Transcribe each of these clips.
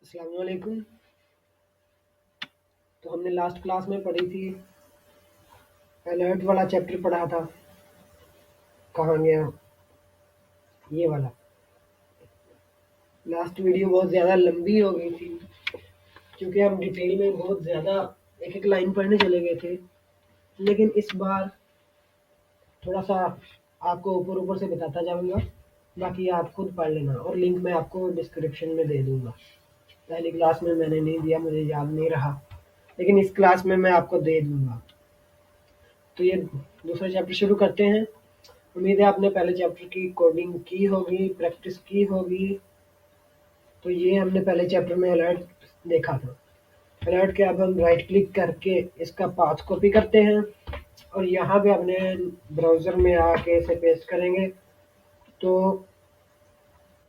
अस्सलाम वालेकुम। तो हमने लास्ट क्लास में पढ़ी थी, अलर्ट वाला चैप्टर पढ़ा था। कहाँ गया ये वाला। लास्ट वीडियो बहुत ज़्यादा लंबी हो गई थी क्योंकि हम डिटेल में बहुत ज़्यादा एक एक लाइन पढ़ने चले गए थे, लेकिन इस बार थोड़ा सा आपको ऊपर ऊपर से बताता जाऊंगा, बाकी आप खुद पढ़ लेना और लिंक मैं आपको डिस्क्रिप्शन में दे दूंगा। पहली क्लास में मैंने नहीं दिया, मुझे याद नहीं रहा, लेकिन इस क्लास में मैं आपको दे दूंगा। तो ये दूसरा चैप्टर शुरू करते हैं। उम्मीद है आपने पहले चैप्टर की कोडिंग की होगी, प्रैक्टिस की होगी। तो ये हमने पहले चैप्टर में अलर्ट देखा था। अलर्ट के अब हम राइट क्लिक करके इसका पाथ कॉपी करते हैं और यहाँ पे अपने ब्राउज़र में आके इसे पेस्ट करेंगे। तो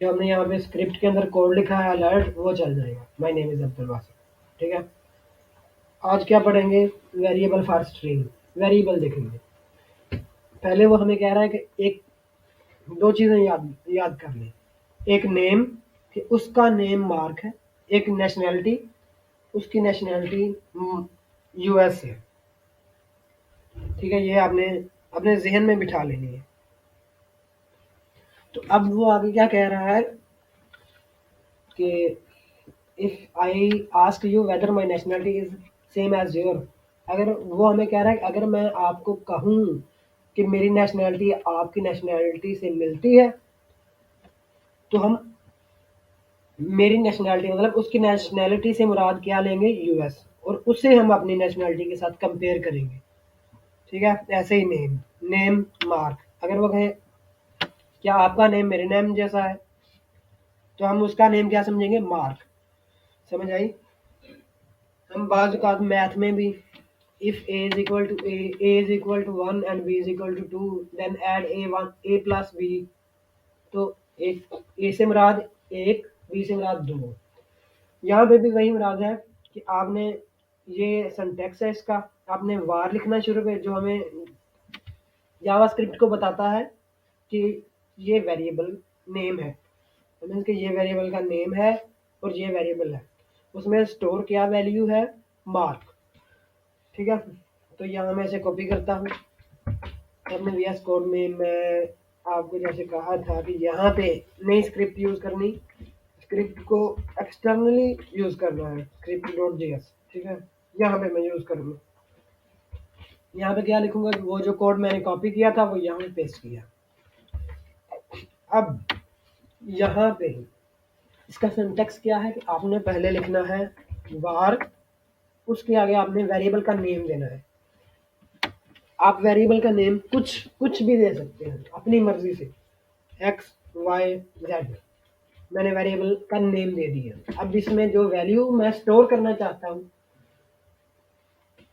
जो हमने यहाँ पे स्क्रिप्ट के अंदर कोड लिखा है अलर्ट, वो चल जाएगा। My name is Abdul Wasif. ठीक है, आज क्या पढ़ेंगे? Variable for string. वेरिएबल देखेंगे। पहले वो हमें कह रहा है कि एक दो चीज़ें याद याद कर लें। एक नेम कि उसका नेम मार्क है, एक नेशनैलिटी, उसकी नेशनैलिटी यूएस है। ठीक है, ये आपने अपने जहन में बिठा लेनी है। तो अब वो आगे क्या कह रहा है कि if I ask you whether my nationality is same as your, अगर वो हमें कह रहा है कि अगर मैं आपको कहूँ कि मेरी नेशनैलिटी आपकी नेशनैलिटी से मिलती है, तो हम मेरी नेशनैलिटी मतलब उसकी नेशनैलिटी से मुराद क्या लेंगे? यूएस, और उससे हम अपनी नेशनैलिटी के साथ कंपेयर करेंगे। ठीक है, ऐसे ही नेम मार्क, अगर वो कहे क्या आपका नेम मेरे नेम जैसा है, तो हम उसका नेम क्या समझेंगे? मार्क। समझ आई? हम बाज़ औक़ात मैथ में भी if a is equal to a is equal to 1 and b is equal to 2 then add a plus b, तो एक a से मुराद एक, b से मुराद दो। यहाँ पे भी वही मुराद है कि आपने ये सिंटैक्स है इसका, आपने वार लिखना शुरू कर, जो हमें जावास्क्रिप्ट को बताता है कि ये वेरिएबल नेम है। मीन्स कि ये वेरिएबल का नेम है और ये वेरिएबल है, उसमें स्टोर क्या वैल्यू है? मार्क। ठीक है, तो यहाँ मैं इसे कॉपी करता हूँ। अपने वीएस कोड में मैं आपको जैसे कहा था कि यहाँ पे नई स्क्रिप्ट यूज़ करनी, स्क्रिप्ट को एक्सटर्नली यूज़ करना है, script.js। ठीक है, यहाँ पे मैं यूज़ करूँगा। यहाँ पे क्या लिखूंगा? वो जो कोड मैंने कॉपी किया था वो यहाँ पे पेस्ट किया। अब यहाँ पे इसका सिंटैक्स क्या है कि आपने पहले लिखना है var, उसके आगे आपने वेरिएबल का नेम देना है। आप वेरिएबल का नेम कुछ भी दे सकते हैं अपनी मर्जी से, एक्स वाई जेड। मैंने वेरिएबल का नेम दे दिया। अब इसमें जो वैल्यू मैं स्टोर करना चाहता हूँ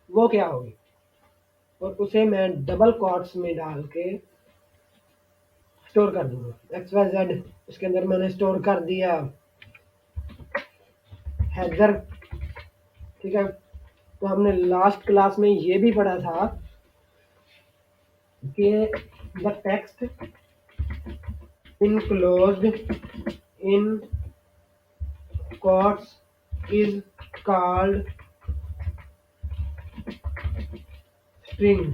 वो क्या होगी, और उसे मैं डबल कोट्स में डाल के स्टोर कर दूंगा। एक्स वाई जेड, उसके अंदर मैंने स्टोर कर दिया हेडर। ठीक है, तो हमने लास्ट क्लास में ये भी पढ़ा था कि the text enclosed in quotes is called string.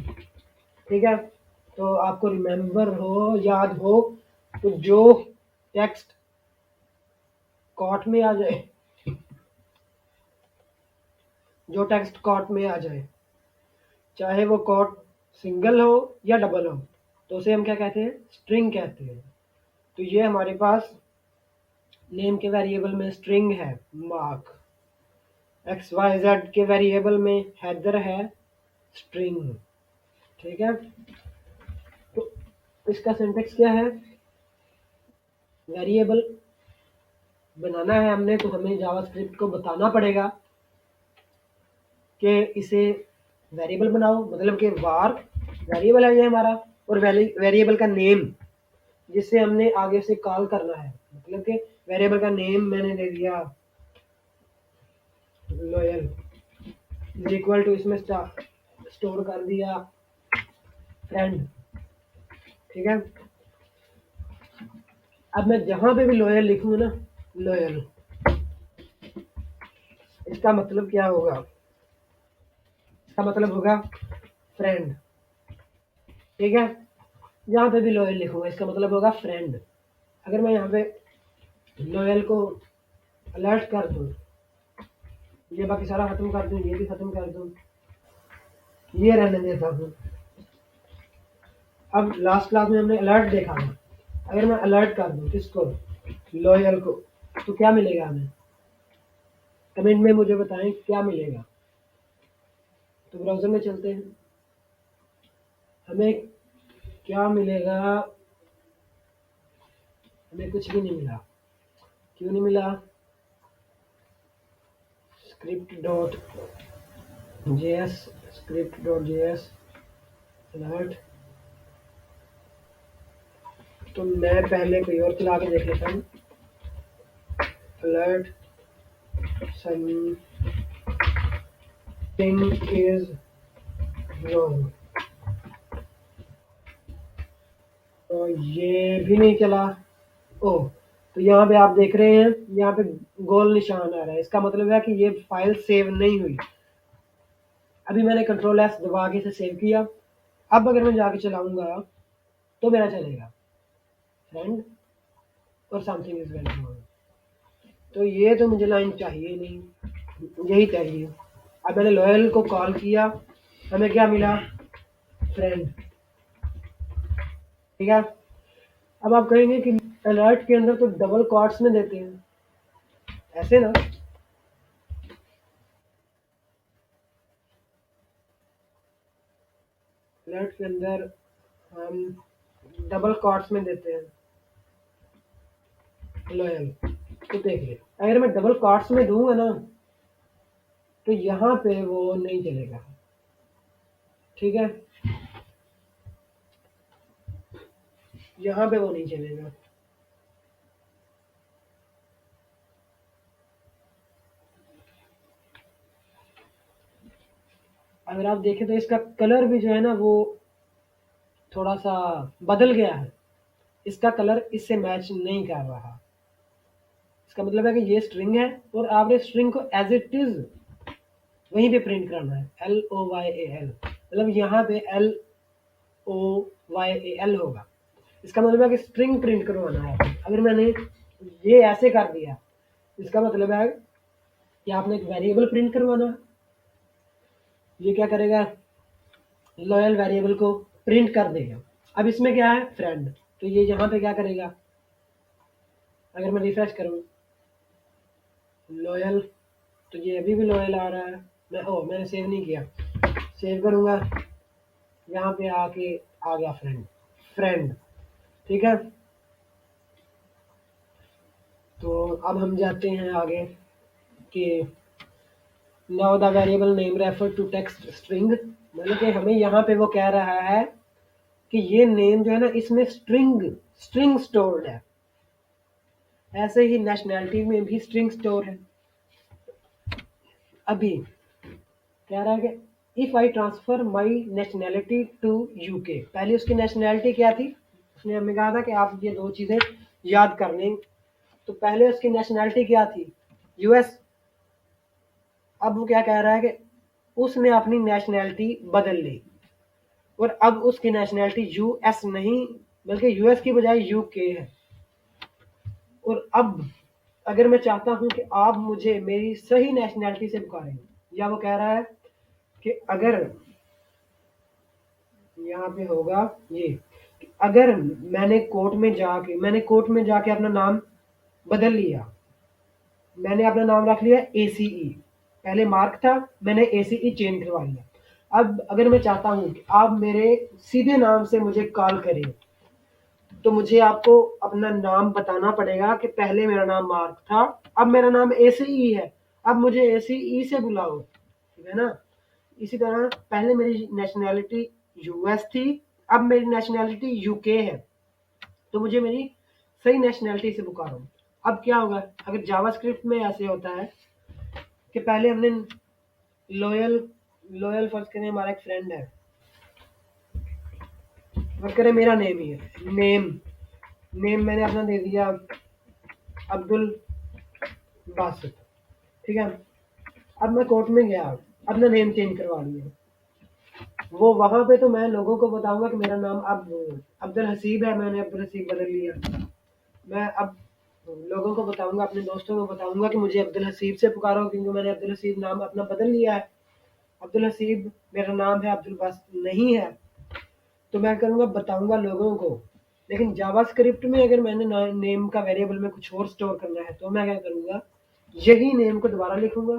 ठीक है, तो आपको रिमेंबर हो, याद हो, तो जो टेक्स्ट कॉट में आ जाए, जो टेक्स्ट कॉट में आ जाए, चाहे वो कॉट सिंगल हो या डबल हो, तो उसे हम क्या कहते हैं? स्ट्रिंग कहते हैं। तो ये हमारे पास नेम के वेरिएबल में स्ट्रिंग है मार्क, एक्स वाई जेड के वेरिएबल में हेडर है स्ट्रिंग। ठीक है, तो इसका सिंटैक्स क्या है? वेरिएबल बनाना है हमने, तो हमें जावास्क्रिप्ट को बताना पड़ेगा कि इसे वेरिएबल बनाओ, मतलब कि वार वेरिएबल है ये हमारा, और वेरिएबल का नेम जिससे हमने आगे से कॉल करना है, मतलब कि वेरिएबल का नेम मैंने दे दिया लॉयल इज इक्वल टू, इसमें स्टोर कर दिया फ्रेंड। ठीक है, अब मैं जहां पे भी लॉयल लिखूंगा ना, लॉयल, इसका मतलब क्या होगा? इसका मतलब होगा फ्रेंड। ठीक है, यहाँ पे भी लॉयल लिखूंगा, इसका मतलब होगा फ्रेंड। अगर मैं यहाँ पे लॉयल को अलर्ट कर दूँ, ये बाकी सारा खत्म कर दूँ, ये भी खत्म कर दूँ, ये रहने देता हूँ। अब लास्ट क्लास में हमने अलर्ट देखा है, अगर मैं अलर्ट कर दूँ किसको? लॉयल को, तो क्या मिलेगा हमें? कमेंट में मुझे बताएं क्या मिलेगा। तो ब्राउज़र में चलते हैं, हमें क्या मिलेगा? हमें कुछ भी नहीं मिला। क्यों नहीं मिला? script.js alert. तो मैं पहले कोई और चला के देख लेता हूँ। Alert something is wrong। तो ये भी नहीं चला। ओह, तो यहाँ पे आप देख रहे हैं, यहाँ पे गोल निशान आ रहा है, इसका मतलब है कि ये फाइल सेव नहीं हुई। अभी मैंने Ctrl+S दबा के इसे सेव किया। अब अगर मैं जाके चलाऊंगा तो मेरा चलेगा फ्रेंड और समथिंग इज वेरी रॉन्ग। तो ये तो मुझे लाइन चाहिए नहीं, यही चाहिए। अब मैंने लॉयल को कॉल किया, हमें क्या मिला? फ्रेंड। ठीक है, अब आप कहेंगे कि अलर्ट के अंदर तो डबल क्वाट्स में देते हैं, ऐसे ना? अलर्ट के अंदर हम डबल क्वाट्स में देते हैं लॉयल। तो देखिए, अगर मैं डबल क्वाट्स में दूंगा ना, तो यहाँ पे वो नहीं चलेगा। ठीक है, यहाँ पे वो नहीं चलेगा। अगर आप देखें तो इसका कलर भी जो है ना, वो थोड़ा सा बदल गया है, इसका कलर इससे मैच नहीं कर रहा। इसका मतलब है कि ये स्ट्रिंग है और आपने स्ट्रिंग को एज इट इज वहीं पे प्रिंट करना है, LOYAL, मतलब यहाँ पे LOYAL होगा। इसका मतलब है कि स्ट्रिंग प्रिंट करवाना है। अगर मैंने ये ऐसे कर दिया, इसका मतलब है कि आपने एक वेरिएबल प्रिंट करवाना है। ये क्या करेगा? लॉयल वेरिएबल को प्रिंट कर देगा। अब इसमें क्या है? फ्रेंड। तो ये यहाँ पे क्या करेगा? अगर मैं रिफ्रेश करूँ लॉयल, तो ये अभी भी लॉयल आ रहा है। मैंने सेव नहीं किया, सेव करूँगा, यहाँ पे आके आ गया फ्रेंड। फ्रेंड, ठीक है। तो अब हम जाते हैं आगे कि now the variable name refer to text string, मतलब कि हमें यहाँ पे वो कह रहा है कि ये नेम जो है ना, इसमें स्ट्रिंग स्टोर्ड है। ऐसे ही नेशनैलिटी में भी स्ट्रिंग स्टोर है। अभी कह रहा है कि if I transfer my nationality to UK, पहले उसकी नेशनैलिटी क्या थी? उसने हमें कहा था कि आप ये दो चीज़ें याद कर लें। तो पहले उसकी नेशनैलिटी क्या थी? यूएस। अब वो क्या कह रहा है कि उसने अपनी नेशनैलिटी बदल ली और अब उसकी नेशनैलिटी यूएस नहीं बल्कि यूएस की बजाय यूके है। और अब अगर मैं चाहता हूं कि आप मुझे मेरी सही नेशनैलिटी से पुकारें, या वो कह रहा है कि अगर यहाँ पे होगा ये, अगर मैंने कोर्ट में जाके अपना नाम बदल लिया, मैंने अपना नाम रख लिया ACE, पहले मार्क था, मैंने ACE चेंज करवा लिया। अब अगर मैं चाहता हूँ कि आप मेरे सीधे नाम से मुझे कॉल करें, तो मुझे आपको अपना नाम बताना पड़ेगा कि पहले मेरा नाम मार्क था, अब मेरा नाम ACE है, अब मुझे ACE से बुलाओ, ठीक है ना? इसी तरह पहले मेरी नेशनैलिटी US थी, अब मेरी नेशनैलिटी UK है, तो मुझे मेरी सही नेशनैलिटी से पुकारो। अब क्या होगा? अगर जावास्क्रिप्ट में ऐसे होता है कि पहले हमने लॉयल फर्ज करें, हमारा एक फ्रेंड है, फर्ज करें मेरा नेम ही है, नेम मैंने अपना दे दिया अब्दुल बासित, ठीक है। अब मैं कोर्ट में गया, अपना नेम चेंज करवा लिया। वो वहाँ पे तो मैं लोगों को बताऊँगा कि मेरा नाम अब अब्दुल हसीब है, मैंने अब्दुल हसीब बदल लिया। मैं अब लोगों को बताऊँगा, अपने दोस्तों को बताऊँगा कि मुझे अब्दुल हसीब से पुकारो, क्योंकि मैंने अब्दुल हसीब नाम अपना बदल लिया है। अब्दुल हसीब मेरा नाम है, अब्दुल बासित नहीं है। तो मैं करूँगा, बताऊँगा लोगों को। लेकिन जावास्क्रिप्ट में अगर मैंने नेम का वेरिएबल में कुछ और स्टोर करना है, तो मैं क्या करूँगा, यही नेम को दोबारा लिखूँगा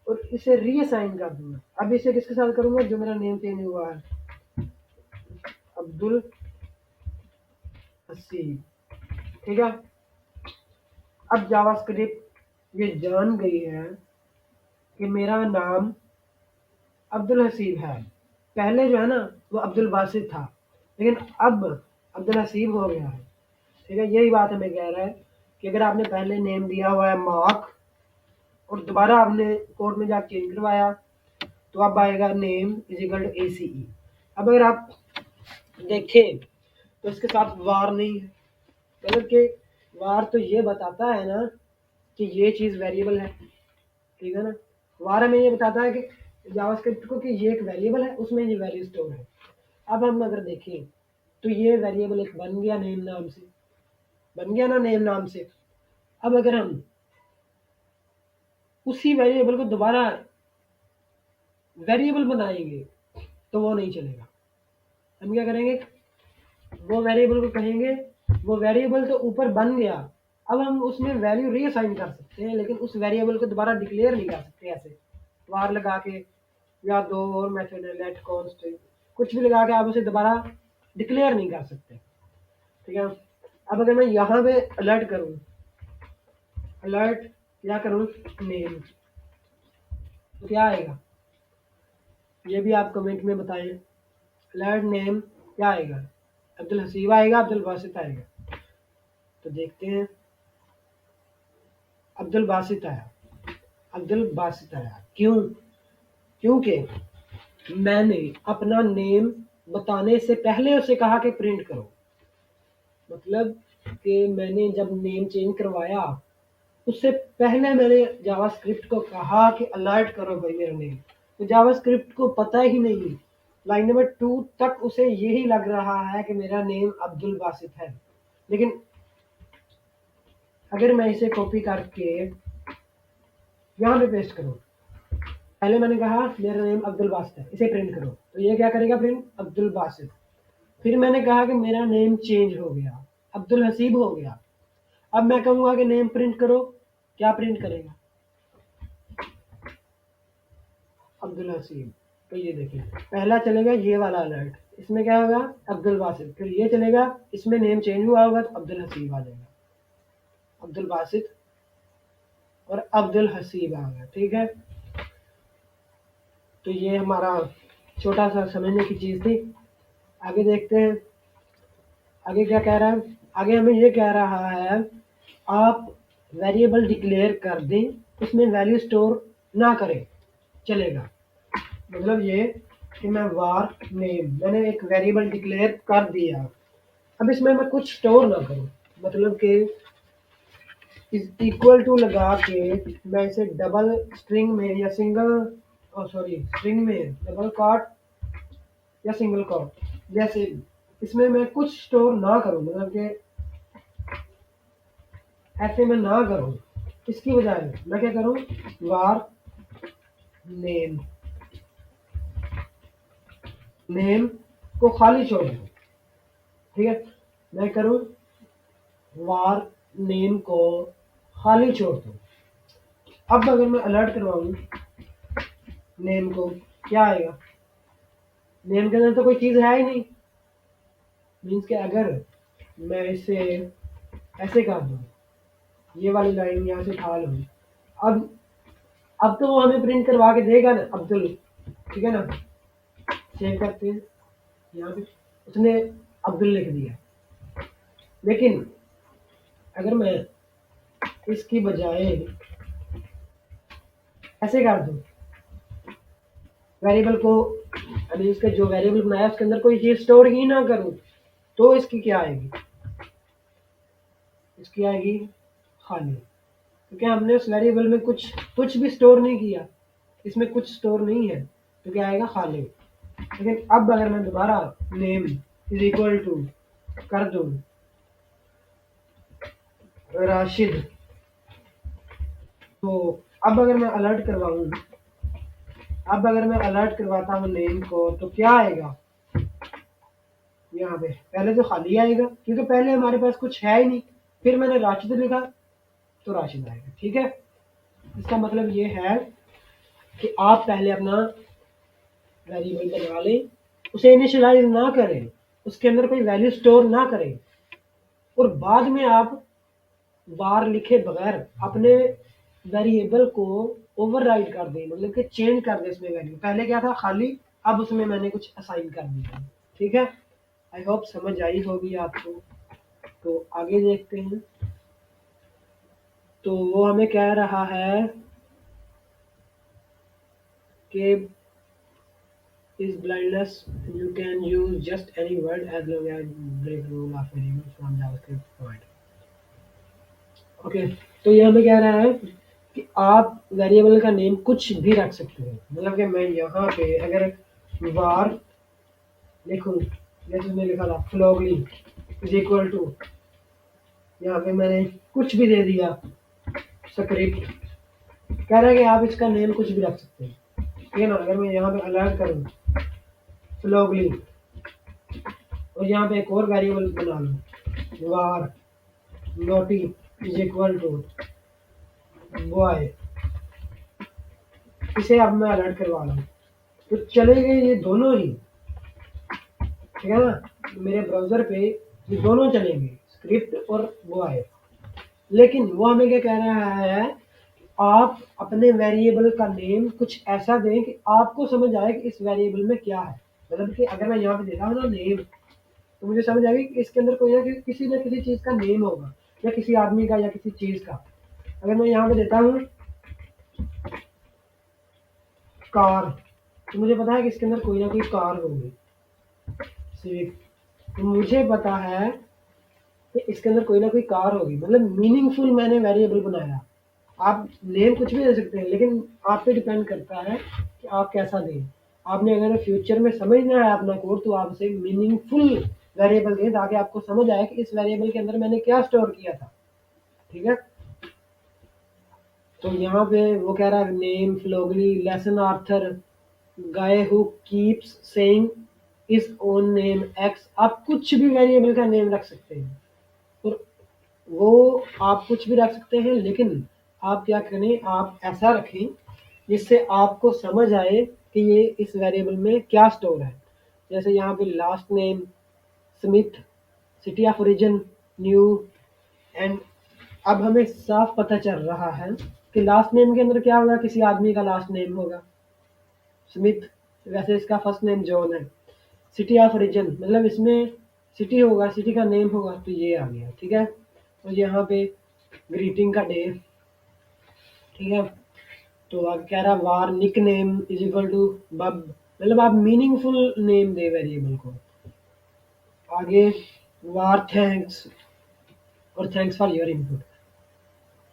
और इसे रीअसाइन कर दूँगा। अब इसे किसके साथ करूँगा, जो मेरा नेम चेंज हुआ है, अब्दुल हसीब। ठीक है। अब जावास्क्रिप्ट ये जान गई है कि मेरा नाम अब्दुल हसीब है। पहले जो है ना, वो अब्दुल बासित था, लेकिन अब अब्दुल हसीब हो गया है। ठीक है, यही बात हमें कह रहा है कि अगर आपने पहले नेम दिया हुआ है मार्क और दोबारा आपने कोर्ट में जाकर चेंज करवाया, तो अब आएगा name is equal to ACE। अब अगर आप देखें तो इसके साथ वार नहीं है, मतलब कि वार तो ये बताता है ना कि ये चीज़ वेरिएबल है। ठीक है ना, वार हमें ये बताता है कि जावास्क्रिप्ट को कि ये एक वेरिएबल है, उसमें ये वैल्यू स्टोर है। अब हम अगर देखें तो ये वेरिएबल एक बन गया नेम नाम से, बन गया ना नेम नाम से। अब अगर हम उसी वेरिएबल को दोबारा वेरिएबल बनाएंगे तो वो नहीं चलेगा। हम क्या करेंगे, वो वेरिएबल को कहेंगे, वो वेरिएबल तो ऊपर बन गया, अब हम उसमें वैल्यू रीअसाइन कर सकते हैं, लेकिन उस वेरिएबल को दोबारा डिक्लेयर नहीं कर सकते ऐसे वार लगा के, या दो और मेथड है लेट कॉन्स्ट, कुछ भी लगा के आप उसे दोबारा डिक्लेयर नहीं कर सकते। ठीक है। अब अगर मैं यहाँ पे अलर्ट करूँ, अलर्ट क्या करूँ, नेम, तो क्या आएगा ये भी आप कमेंट में बताएं। अलर्ट नेम क्या आएगा, अब्दुल हसीब आएगा, अब्दुल बासित आएगा? तो देखते हैं, अब्दुल बासित आया, अब्दुल बासित आया। क्यों? क्योंकि मैंने अपना नेम बताने से पहले उसे कहा कि प्रिंट करो। मतलब कि मैंने जब नेम चेंज करवाया, उससे पहले मैंने जावास्क्रिप्ट को कहा कि अलर्ट करो भाई मेरा नेम। तो जावास्क्रिप्ट को पता ही नहीं, लाइन नंबर 2 तक उसे यही लग रहा है कि मेरा नेम अब्दुल बासित है। लेकिन अगर मैं इसे कॉपी करके यहाँ पे पेस्ट करूँ, पहले मैंने कहा मेरा नेम अब्दुल बासित है, इसे प्रिंट करो, तो ये क्या करेगा, प्रिंट अब्दुल बासित। फिर मैंने कहा कि मेरा नेम चेंज हो गया, अब्दुल हसीब हो गया। अब मैं कहूँगा कि नेम प्रिंट करो, क्या प्रिंट करेगा, अब्दुल हसीब। तो ये देखिए, पहला चलेगा ये वाला अलर्ट, इसमें क्या होगा, अब्दुल बासित। फिर ये चलेगा, इसमें नेम चेंज हुआ होगा तो अब्दुल हसीब आ जाएगा, अब्दुल बासित और अब्दुल हसीब आ गया। ठीक है, तो ये हमारा छोटा सा समझने की चीज़ थी। आगे देखते हैं, आगे क्या कह रहा है। आगे हमें ये कह रहा है, आप वेरिएबल डिक्लेयर कर दें, उसमें वैल्यू स्टोर ना करें, चलेगा। मतलब ये कि मैं वार नेम, मैंने एक वेरिएबल डिक्लेयर कर दिया, अब इसमें मैं कुछ स्टोर ना करूं, मतलब कि इज इक्वल टू लगा के मैं इसे डबल स्ट्रिंग में या सिंगल, सॉरी स्ट्रिंग में डबल कॉट या सिंगल कॉट, जैसे इसमें मैं कुछ स्टोर ना करूं, मतलब कि ऐसे मैं ना करूं। इसकी बजाय मैं क्या करूं, वार नेम, नेम को खाली छोड़ दूं। ठीक है, मैं करूं वार नेम को खाली छोड़ दूं। अब अगर मैं अलर्ट करवाऊं नेम को, क्या आएगा, नेम के अंदर तो कोई चीज़ है ही नहीं। मीन्स कि अगर मैं इसे ऐसे कर दूं, ये वाली लाइन यहाँ से उठा लूँ, अब तो वो हमें प्रिंट करवा के देगा ना, अब्दुल। ठीक है ना, सेव करते हैं, यहाँ पे उसने अब्दुल लिख दिया। लेकिन अगर मैं इसकी बजाय ऐसे कर दूं, वेरिएबल को, अभी इसका जो वेरिएबल बनाया उसके अंदर कोई चीज़ स्टोर ही ना करूं, तो इसकी क्या आएगी, इसकी आएगी खाली। क्योंकि हमने उस वेरिएबल में कुछ भी स्टोर नहीं किया, इसमें कुछ स्टोर नहीं है, तो क्या आएगा खाली। लेकिन अब अगर मैं दोबारा नेम इज इक्वल टू कर दूं राशिद, तो अब अगर मैं अलर्ट करवाऊं, अब अगर मैं अलर्ट करवाता हूं नेम को, तो क्या आएगा यहाँ पे? पहले तो खाली आएगा, क्योंकि पहले हमारे पास कुछ है ही नहीं। फिर मैंने राशिद लिखा तो राशिद आएगा। ठीक है, इसका मतलब ये है कि आप पहले अपना वेरिएबल बना लें, उसे इनिशियलाइज ना करें, उसके अंदर कोई वैल्यू स्टोर ना करें, और बाद में आप वार लिखे बगैर अपने वेरिएबल को ओवरराइड कर दें, मतलब कि चेंज कर दें इसमें वैल्यू। पहले क्या था खाली, अब उसमें मैंने कुछ असाइन कर दिया। ठीक है, आई होप समझ आई होगी आपको। तो आगे देखते हैं। तो वो हमें कह रहा है कि is blindness you can use just any word as long as break rule of variable from JavaScript point। Okay, तो ये हमें कह रहा है कि आप वेरिएबल का नेम कुछ भी रख सकते हैं। मतलब कि मैं यहाँ पे अगर var लिखूँ, जैसे मैंने लिखा था फ्लोगली इज इक्वल टू, यहाँ पे मैंने कुछ भी दे दिया स्क्रिप्ट, कह रहा है कि आप इसका नेम कुछ भी रख सकते हैं। ठीक है ना, अगर मैं यहाँ पे अलर्ट करूँ फ्लोगली, और यहाँ पे एक और वेरिएबल बना लूँ var naughty is equal to boy, इसे अब मैं अलर्ट करवा रहा हूँ, तो चलेंगे ये दोनों ही। ठीक है ना, मेरे ब्राउजर पे ये दोनों चलेंगे, स्क्रिप्ट और बॉय। लेकिन वो हमें क्या कह रहा है, आप अपने वेरिएबल का नेम कुछ ऐसा दें कि आपको समझ आए कि इस वेरिएबल में क्या है। मतलब कि अगर मैं यहाँ पे देता हूँ ना नेम, तो मुझे समझ आएगी कि इसके अंदर कोई ना किसी चीज़ का नेम होगा, या किसी आदमी का या किसी चीज़ का। अगर मैं यहाँ पे देता हूँ कार, तो मुझे पता है कि इसके अंदर कोई ना कोई कार होगी, सिविक, तो मुझे पता है कि इसके अंदर कोई ना कोई कार होगी। मतलब मीनिंगफुल मैंने वेरिएबल बनाया। आप नेम कुछ भी दे सकते हैं, लेकिन आप पे डिपेंड करता है कि आप कैसा दें। आपने अगर फ्यूचर में समझना है अपना कोड, तो आप उसे मीनिंगफुल वेरिएबल दें, ताकि आपको समझ आए कि इस वेरिएबल के अंदर मैंने क्या स्टोर किया था। ठीक है, तो यहाँ पे वो कह रहा है नेम फ्लोगली lesson Arthur guy who keeps saying is own name X. आप कुछ भी वेरिएबल का नेम रख सकते हैं, और वो आप कुछ भी रख सकते हैं, लेकिन आप क्या करें, आप ऐसा रखें जिससे आपको समझ आए कि ये इस वेरिएबल में क्या स्टोर है। जैसे यहाँ पे last name Smith, city of origin new, and अब हमें साफ पता चल रहा है कि लास्ट नेम के अंदर क्या होगा, किसी आदमी का लास्ट नेम होगा स्मिथ, वैसे इसका फर्स्ट नेम जॉन है। सिटी ऑफ ओरिजिन मतलब इसमें सिटी होगा, सिटी का नेम होगा, तो ये आ गया। ठीक है, और यहाँ पे ग्रीटिंग का डे। ठीक है, तो अब कह रहा var nick name is equal to Bob, मतलब आप मीनिंगफुल नेम दे वेरिएबल को। आगे वार थैंक्स और थैंक्स फॉर योर इनपुट।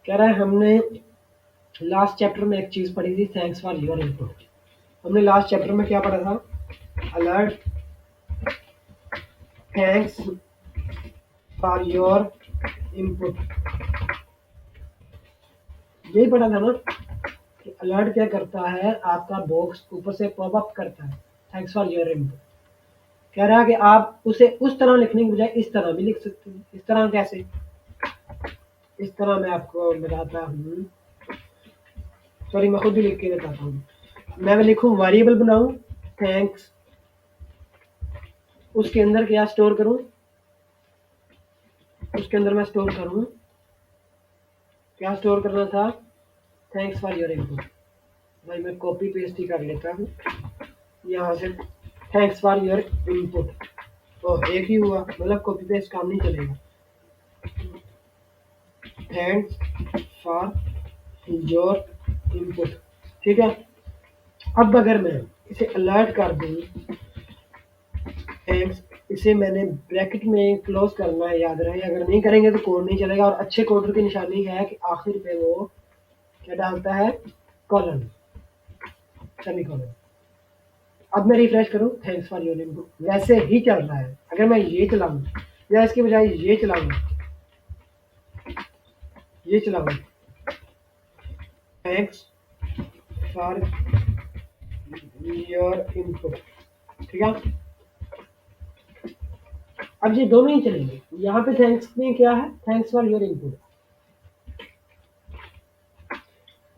कह रहा है हमने लास्ट चैप्टर में एक चीज़ पढ़ी थी, थैंक्स फॉर योर इनपुट। हमने लास्ट चैप्टर में क्या पढ़ा था, alert thanks for your input, यही पढ़ा था ना कि अलर्ट क्या करता है, आपका बॉक्स ऊपर से पॉप अप करता है थैंक्स फॉर योर इनपुट। कह रहा है कि आप उसे उस तरह लिखने की बजाय इस तरह भी लिख सकते हैं। इस तरह कैसे, इस तरह मैं आपको बताता हूँ। सॉरी, मैं खुद भी लिख के बताता हूँ। मैं लिखूँ वेरिएबल बनाऊँ थैंक्स, उसके अंदर क्या स्टोर करूँ, उसके अंदर मैं स्टोर करूँ, क्या स्टोर करना था, थैंक्स फॉर योर इनपुट। भाई मैं कॉपी पेस्ट ही कर लेता हूँ यहाँ से, थैंक्स फॉर योर इनपुट। तो एक ही हुआ, मतलब कॉपी पेस्ट काम नहीं चलेगा। Thanks for your input. ठीक है, अब अगर मैं इसे अलर्ट कर दूँ थैंक्स इसे मैंने ब्रैकेट में क्लोज करना है, याद रहे, अगर नहीं करेंगे तो कोड नहीं चलेगा। और अच्छे कोडर की निशानी है कि आखिर पे वो क्या डालता है, कॉलन, सेमी कॉलन। अब मैं रिफ्रेश करूं, थैंक्स फॉर योर इनपुट, वैसे ही चल रहा है। अगर मैं ये चलाऊं या इसके बजाय ये चलाऊं, ये चलाऊं, थैंक्स फॉर योर इनपुट, ठीक है। अब ये दोनों ही चलेंगे। यहाँ पे थैंक्स में क्या है, थैंक्स फॉर योर इनपुट,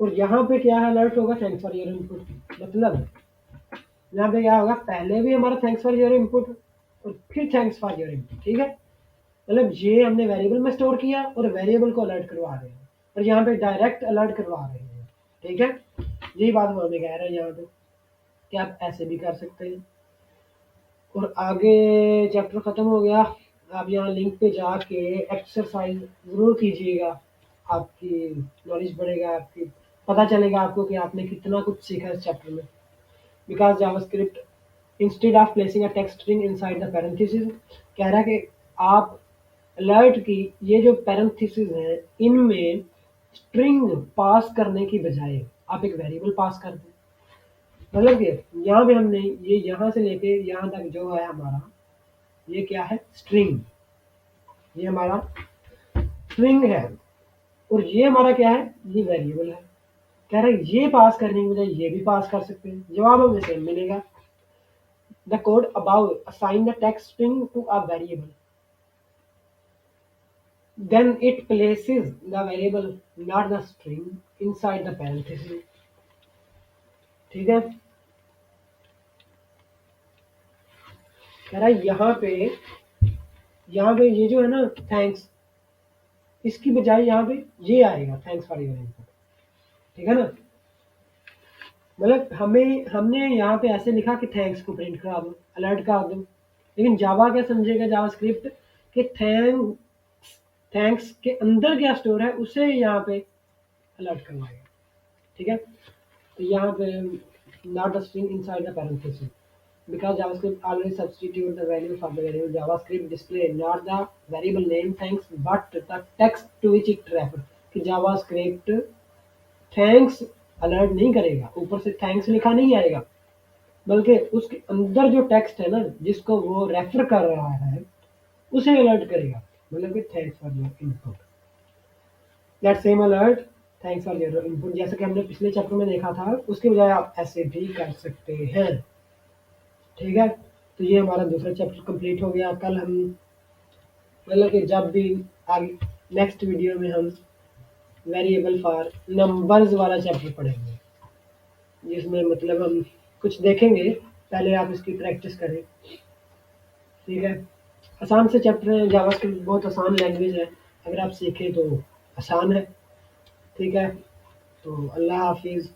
और यहाँ पे क्या है, अलर्ट होगा थैंक्स फॉर योर इनपुट। मतलब यहाँ पे क्या होगा, पहले भी हमारा थैंक्स फॉर योर इनपुट और फिर थैंक्स फॉर योर इनपुट, ठीक है। मतलब ये हमने वेरिएबल में स्टोर किया और वेरिएबल को अलर्ट करवा रहे हैं, और यहाँ पे डायरेक्ट अलर्ट करवा रहे हैं, ठीक है। यही बात हम हमें कह रहे हैं यहाँ पे कि आप ऐसे भी कर सकते हैं। और आगे चैप्टर ख़त्म हो गया। आप यहाँ लिंक पे जाके एक्सरसाइज ज़रूर कीजिएगा, आपकी नॉलेज बढ़ेगा, आपकी पता चलेगा आपको कि आपने कितना कुछ सीखा इस चैप्टर में। Because JavaScript instead of placing a text string inside the parenthesis, कह रहा है कि आप अलर्ट की ये जो पैरेंथेसिस है इनमें स्ट्रिंग पास करने की बजाय आप एक वेरिएबल पास कर दें। मतलब कि यहाँ पे हमने ये यहाँ से लेके यहाँ तक जो है हमारा, ये क्या है, स्ट्रिंग, ये हमारा स्ट्रिंग है, और ये हमारा क्या है, ये वेरिएबल है। कह रहा है ये पास करने की बजाय ये भी पास कर सकते हैं, जवाब हमें सेम मिलेगा। The code above assign the text string to a variable, then it places the variable not the string inside the parenthesis, ठीक है। कह रहा है यहाँ पे ये जो है ना थैंक्स, इसकी बजाय यहाँ पे ये आएगा, थैंक्स फॉर योर इनपुट, ठीक है ना। मतलब हमने यहाँ पे ऐसे लिखा कि थैंक्स को प्रिंट करा दो, अलर्ट करा दो, लेकिन जावा क्या समझेगा, जावास्क्रिप्ट कि थैंक्स के अंदर क्या स्टोर है उसे यहाँ पे अलर्ट करवाएगा, ठीक है। तो यहाँ पे not the string inside the parenthesis, because JavaScript always substitute the value for the variable. JavaScript display not the variable name thanks but the text to which it refers. कि JavaScript thanks अलर्ट नहीं करेगा, ऊपर से thanks लिखा नहीं आएगा, बल्कि उसके अंदर जो टेक्स्ट है ना जिसको वो रेफर कर रहा है उसे अलर्ट करेगा। मतलब कि thanks for your input, that same alert thanks for your input, जैसा कि हमने पिछले चैप्टर में देखा था, उसके बजाय आप ऐसे भी कर सकते हैं, ठीक है। तो ये हमारा दूसरा चैप्टर कंप्लीट हो गया। कल हम मतलब कि जब भी आगे नेक्स्ट वीडियो में हम वेरिएबल फॉर नंबर्स वाला चैप्टर पढ़ेंगे, जिसमें मतलब हम कुछ देखेंगे, पहले आप इसकी प्रैक्टिस करें, ठीक है। आसान से चैप्टर है, जावास्क्रिप्ट बहुत आसान लैंग्वेज है, अगर आप सीखें तो आसान है, ठीक है। तो अल्लाह हाफिज़।